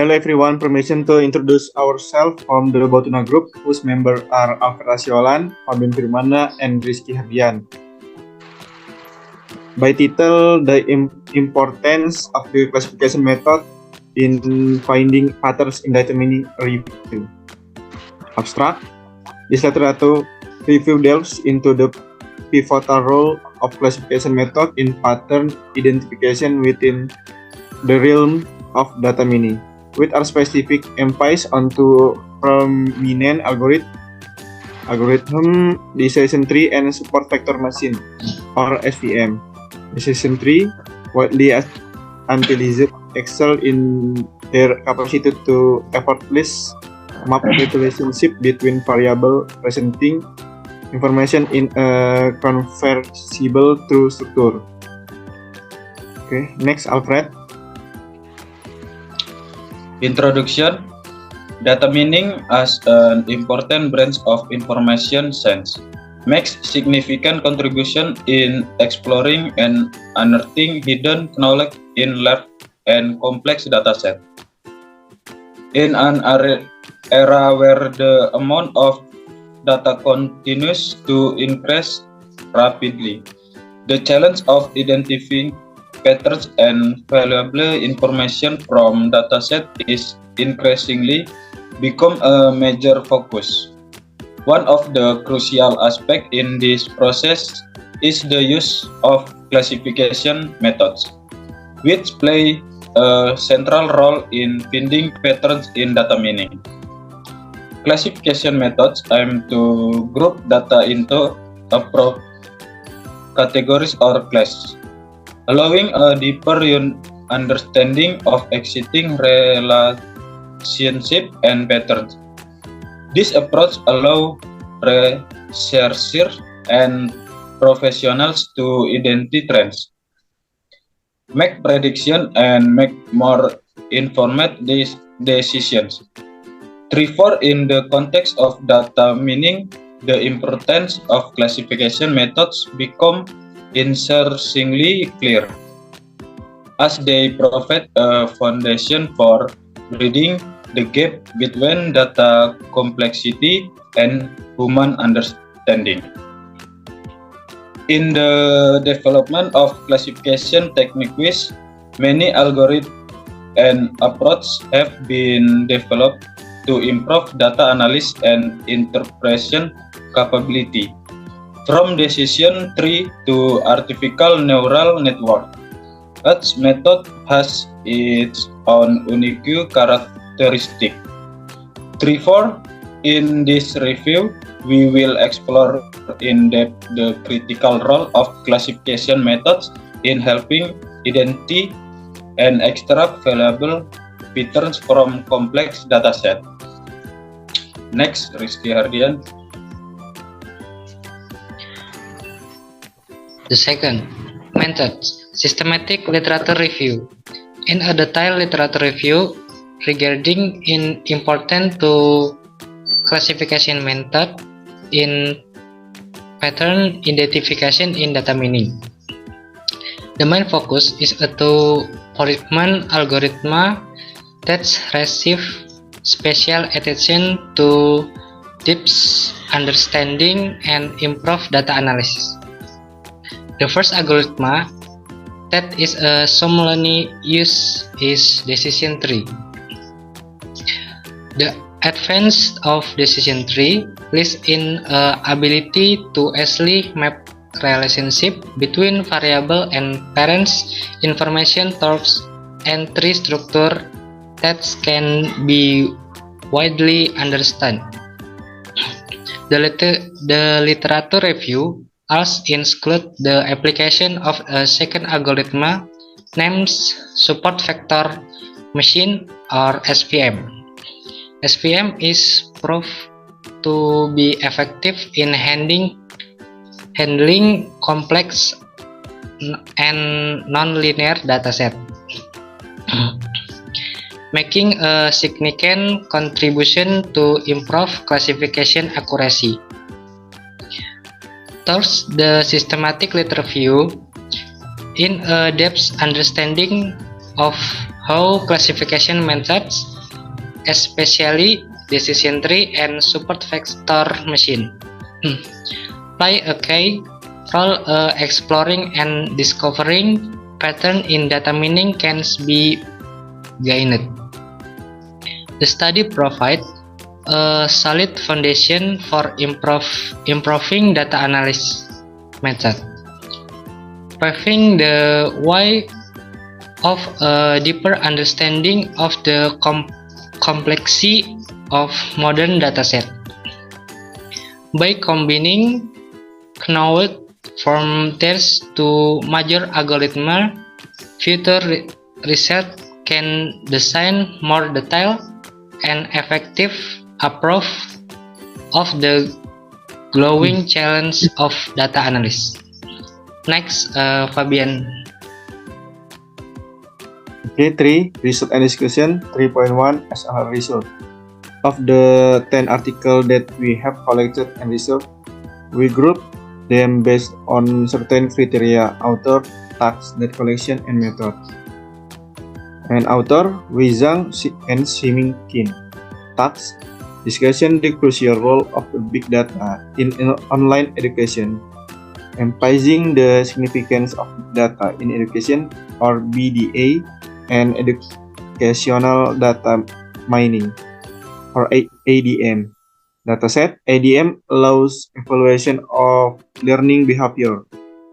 Hello everyone, permission to introduce ourselves from the Botuna Group, whose members are Alfred Asiolan, Fabian Firmana, and Rizky Hardian. By title, the importance of the classification method in finding patterns in data mining review. Abstract. This literature review delves into the pivotal role of classification method in pattern identification within the realm of data mining, with a specific emphasis onto prominent algorithm, decision tree, and support vector machine, or SVM. Decision tree widely utilized excel in their capacity to effortlessly map the relationship between variables presenting information in a conversible true structure. Okay, next, Alfred. Introduction. Data mining as an important branch of information science makes significant contribution in exploring and unearthing hidden knowledge in large and complex datasets. In an era where the amount of data continues to increase rapidly, the challenge of identifying patterns and valuable information from dataset is increasingly become a major focus. One of the crucial aspects in this process is the use of classification methods, which play a central role in finding patterns in data mining. Classification methods aim to group data into appropriate categories or classes, allowing a deeper understanding of existing relationship and patterns. This approach allows researchers and professionals to identify trends, make predictions, and make more informed decisions. Therefore, in the context of data mining, the importance of classification methods become increasingly clear, as they provide a foundation for bridging the gap between data complexity and human understanding. In the development of classification techniques, many algorithms and approaches have been developed to improve data analysis and interpretation capability, from decision tree to artificial neural network. Each method has its own unique characteristic. Therefore, in this review, we will explore in depth the critical role of classification methods in helping identify and extract valuable patterns from complex datasets. Next, Rizky Hardian. The second method, systematic literature review. In a detailed literature review regarding important to classification method in pattern identification in data mining. The main focus is to development algorithm that receive special attention to deep understanding and improve data analysis. The first algorithm that is commonly used is decision tree. The advance of decision tree lies in ability to easily map relationship between variable and parents information towards entry structure that can be widely understood. The literature review also includes the application of a second algorithm named support vector machine or SVM. SVM is proved to be effective in handling complex and non-linear dataset, making a significant contribution to improve classification accuracy. Thus, the systematic literature review in a depth understanding of how classification methods especially decision tree and support vector machine. Play a key role exploring and discovering pattern in data mining can be gained. The study provides a solid foundation for improving data analysis method, paving the way of a deeper understanding of the complexity of modern dataset. By combining knowledge from tests to major algorithms, future research can design more detailed and effective approach of the growing challenge of data analysis. Next, Fabian. Okay, 3. Result and discussion 3.1 as a result. Of the 10 articles that we have collected and researched, we group them based on certain criteria: author, task, data collection, and method. And author, Wei Zhang and Ximing Qin. Task, discussion the crucial role of big data in online education, emphasizing the significance of data in education or BDA and educational data mining or ADM. Dataset ADM allows evaluation of learning behavior,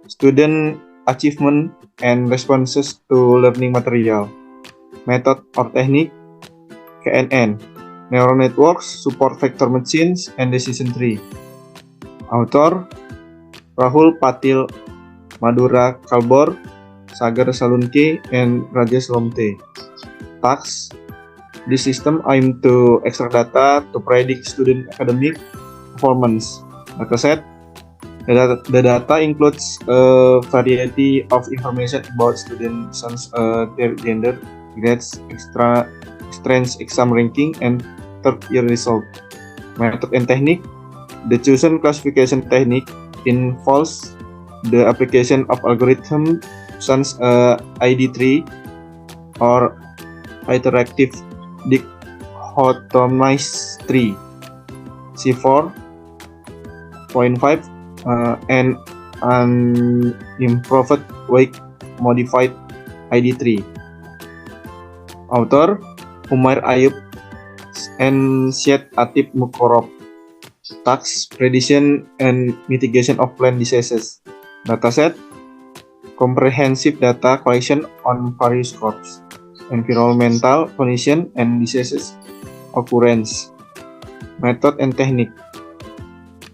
student achievement, and responses to learning material. Method or technique KNN, neural networks, support vector machines, and decision tree. Author Rahul Patil, Madhura Kalbor, Sagar Salunke, and Rajesh Lomte. Task, this system aims to extract data to predict student academic performance. Dataset, the data includes a variety of information about students, their gender, grades, strengths, exam ranking, and third-year result. Method and technique, the chosen classification technique involves the application of algorithm such as ID3 or iterative dichotomized tree, C4.5, and an improved weight modified ID3. Author Umair Ayub and Syed Atib Mukorov. Task, prediction and mitigation of plant diseases. Dataset, comprehensive data collection on various crops, environmental condition and diseases occurrence. Method and technique,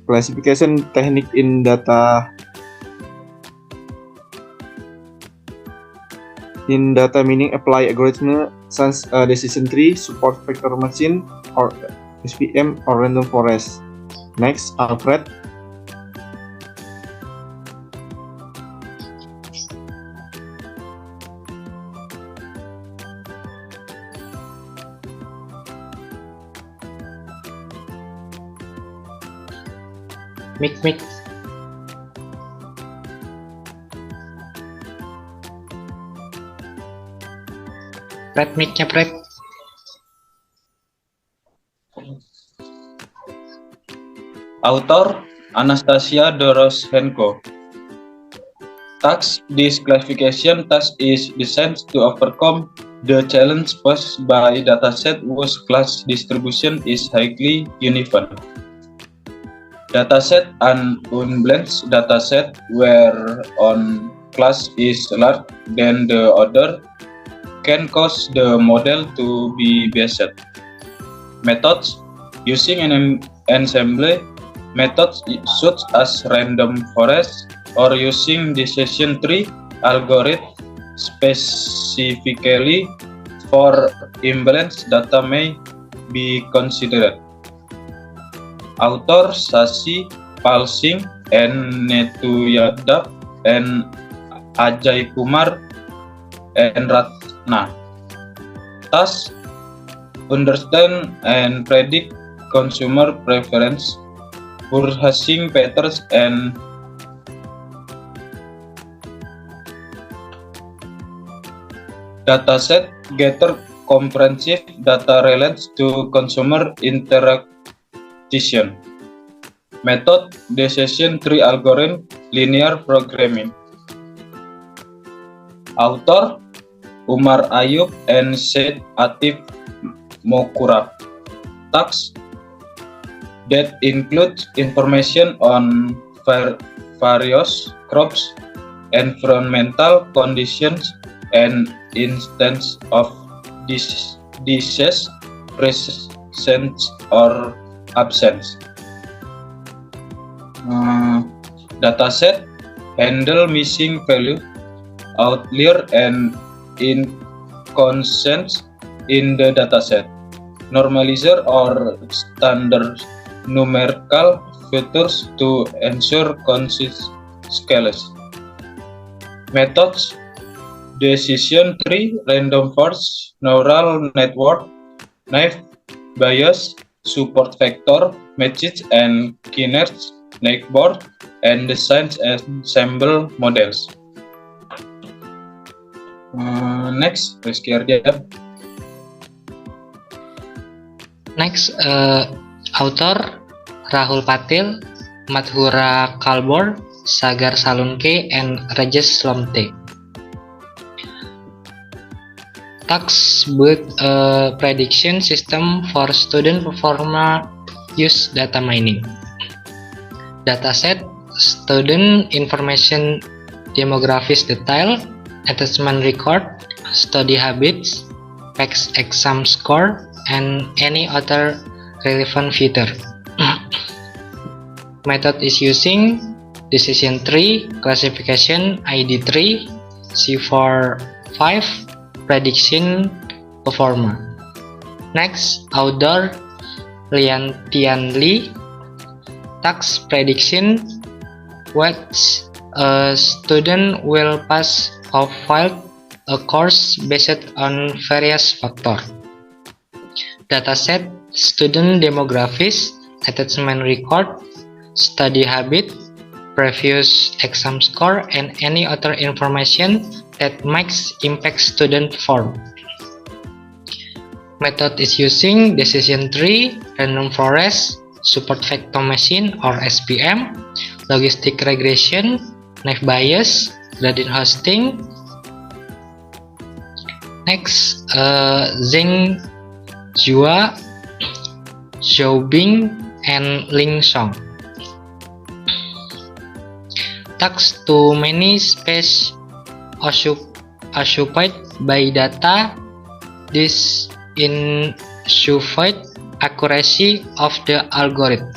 classification technique in data mining, apply algorithm such as decision tree, support vector machine, or SVM, or random forest. Next, Alfred. Mic. Pret mic-nya, Pret. Author Anastasia Doroshenko. Task, this classification task is designed to overcome the challenge posed by dataset whose class distribution is highly uneven. Dataset and unbalanced dataset where one class is larger than the other can cause the model to be biased. Methods, using an ensemble methods such as random forest or using decision tree algorithm specifically for imbalanced data may be considered. Author Shashi Palsing and Netu Yadav and Ajay Kumar and Ratna. Task, understand and predict consumer preference, purchasing patterns, and dataset gather comprehensive data relates to consumer interaction. Method decision tree algorithm linear programming. Author Umar Ayub and Syed Atif Mokurab. Tasks that include information on various crops, environmental conditions, and instance of disease presence or absence. Dataset handle missing value, outlier, and inconsistence in the dataset. Normalizer or standard numerical features to ensure consistency. Methods: decision tree, random forest, neural network, naive Bayes, support vector, matches and kinetics, netboard, and design ensemble models. Next, Rizky Ardian. Next, author Rahul Patil, Madhura Kalbor, Sagar Salunke, and Rajesh Lomte. Tax build a prediction system for student performance use data mining. Dataset student information, demographics detail, attachment record, study habits, PACE exam score, and any other relevant feature. Method is using decision tree, classification ID tree, C45, prediction performer. Next, outdoor Liantian Lee, tax prediction, what a student will pass or fail a course based on various factors. Dataset student demographics, attachment record, study habit, previous exam score, and any other information that makes impact student form. Method is using decision tree, random forest, support vector machine or SVM, logistic regression, naive Bayes, gradient hosting. Next, Zheng Jua, Xiaobing, and Ling Song. Task to many space occupied by data. This ensures accuracy of the algorithm,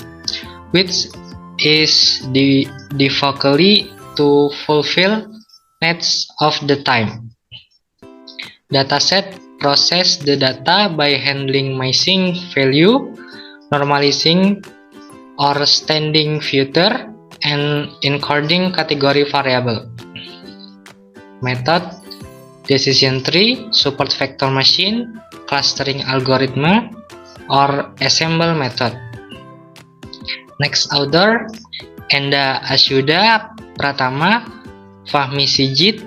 which is difficult to fulfill needs of the time. Dataset process the data by handling missing value, normalizing or standing filter, and encoding category variable. Method decision tree, support vector machine, clustering algorithm, or ensemble method. Next, author Enda Asyuda Pratama, Fahmi Sijid,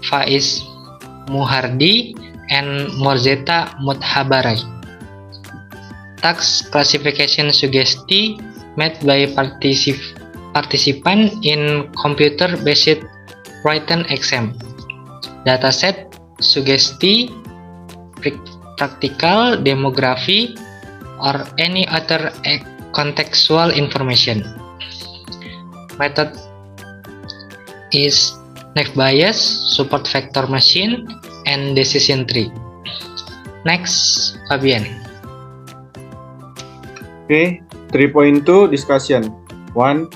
Faiz Muhardi, and Morzeta Muthabarai. Task classification suggestion made by participant in computer-based written exam. Dataset suggestion, practical demography, or any other contextual information. Method is naive Bayes, support vector machine, and decision tree. Next, Fabian. Okay, 3.2 discussion. 1.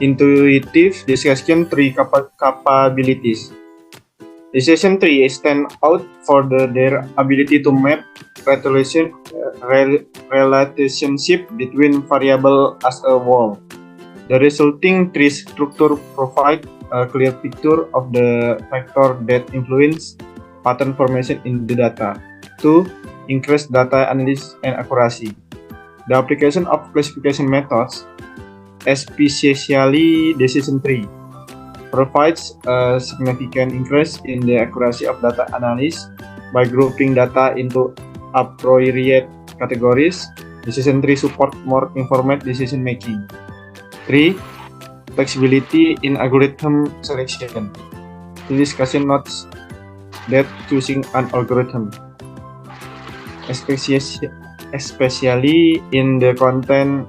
Intuitive discussion tree capabilities. Decision tree stand out for their ability to map relationship between variables as a whole. The resulting tree structure provides a clear picture of the factors that influence pattern formation in the data. 2. Increase data analysis and accuracy. The application of classification methods, especially decision tree, provides a significant increase in the accuracy of data analysis by grouping data into appropriate categories. Decision tree support more informed decision making. 3. Flexibility in algorithm selection. The discussion notes that choosing an algorithm, especially in the content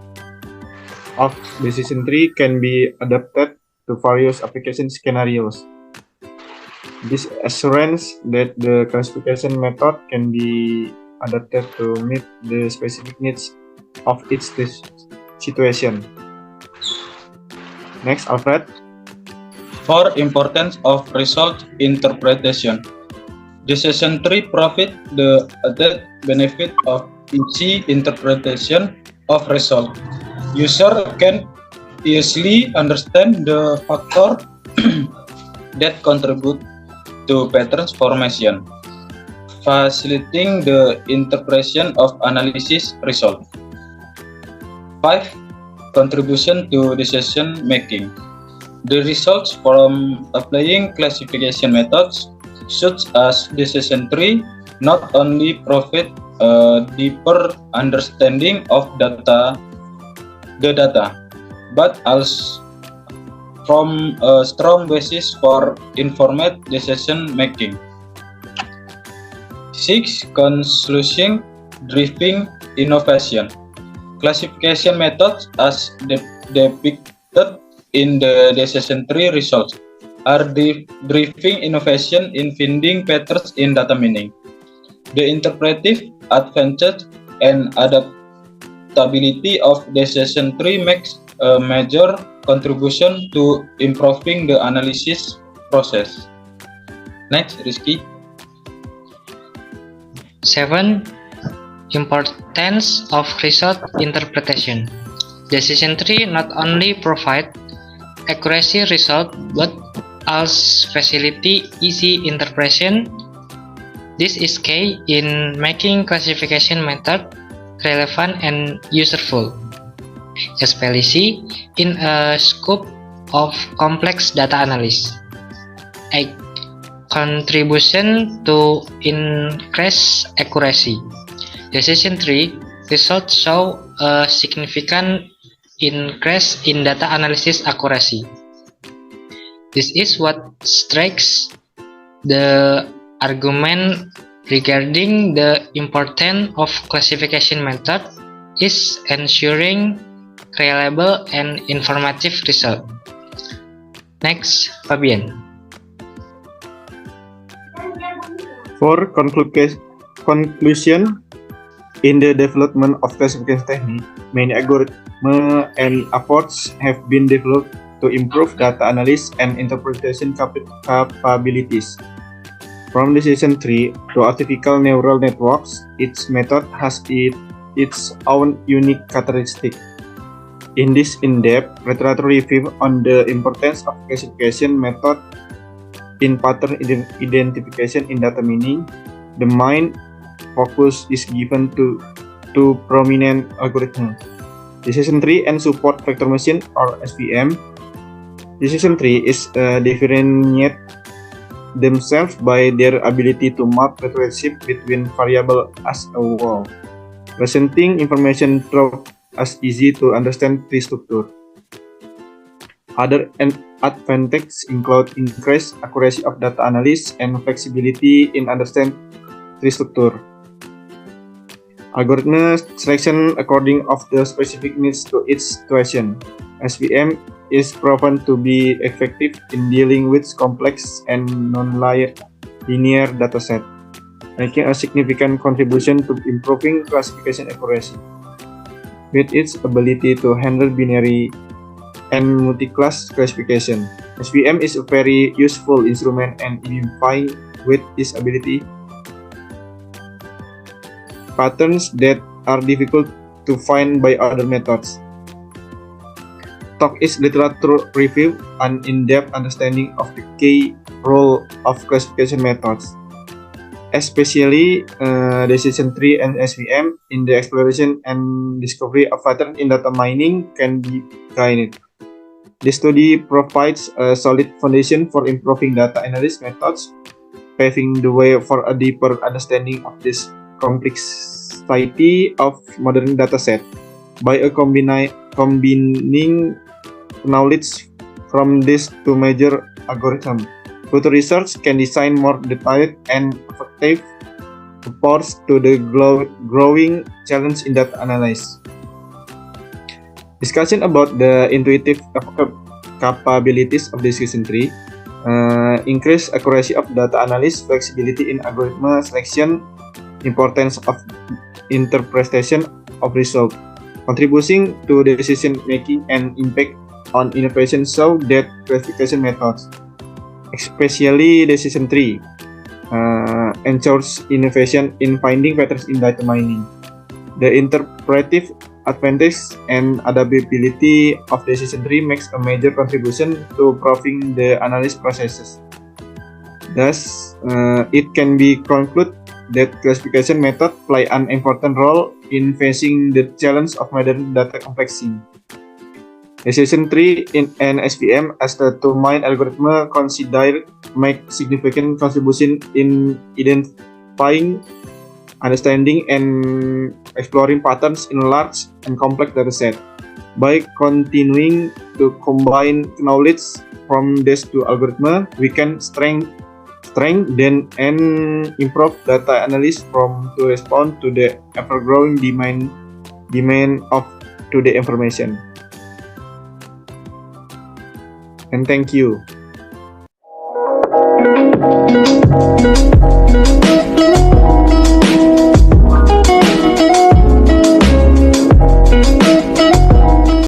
of decision tree, can be adapted to various application scenarios. This assurance that the classification method can be adapted to meet the specific needs of each situation. Next, Alfred. 4. Importance of result interpretation. Decision tree provide the added benefit of easy interpretation of result. User can easily understand the factor that contribute to patterns formation, facilitating the interpretation of analysis result. 5. Contribution to decision making. The results from applying classification methods such as decision tree not only provide a deeper understanding of the data, but also from a strong basis for informed decision making. 6. Conclusion driving innovation. Classification methods as depicted in the decision tree results are driving innovation in finding patterns in data meaning. The interpretive advantage and adaptability of decision tree makes a major contribution to improving the analysis process. Next, Rizky. 7. Importance of result interpretation. Decision tree not only provide accuracy result but also facilitate easy interpretation. This is key in making classification method relevant and useful, especially in a scope of complex data analysis. A contribution to increase accuracy. Decision tree results show a significant increase in data analysis accuracy. This is what strikes the argument regarding the importance of classification method is ensuring reliable and informative result. Next, Fabian. For conclusion, in the development of classification technique, many algorithms and efforts have been developed to improve data analysis and interpretation capabilities. From decision tree to artificial neural networks, each method has its own unique characteristic. In this in-depth literature review on the importance of classification method in pattern identification in data meaning, the main focus is given to two prominent algorithms, decision tree and support vector machine or SVM. Decision tree is differentiate themselves by their ability to map relationship between variables as a whole, presenting information through as easy to understand tree structure. Other advantages include increased accuracy of data analysis and flexibility in understand tree structure. Algorithm selection according of the specific needs to each situation. SVM is proven to be effective in dealing with complex and non-linear dataset, making a significant contribution to improving classification accuracy. With its ability to handle binary and multi-class classification, SVM is a very useful instrument and identify with its ability patterns that are difficult to find by other methods. Talk is literature review and in-depth understanding of the key role of classification methods, especially decision tree and SVM in the exploration and discovery of patterns in data mining can be gained. This study provides a solid foundation for improving data analysis methods paving the way for a deeper understanding of this complexity of modern dataset by combining knowledge from this to major algorithm. Future research can design more detailed and effective reports to the growing challenge in data analysis. Discussion about the intuitive capabilities of decision tree, increase accuracy of data analysis, flexibility in algorithm selection, importance of interpretation of result, contributing to decision making and impact on innovation show that classification methods, especially decision tree, ensures innovation in finding patterns in data mining. The interpretive advantage and adaptability of decision tree makes a major contribution to improving the analysis processes. Thus, it can be concluded that classification methods play an important role in facing the challenge of modern data complexity. Decision tree and SVM as the two main algorithms considered make significant contribution in identifying, understanding, and exploring patterns in large and complex dataset. By continuing to combine knowledge from these two algorithms, we can strengthen and improve data analysis to respond to the ever-growing demand of today information. And thank you.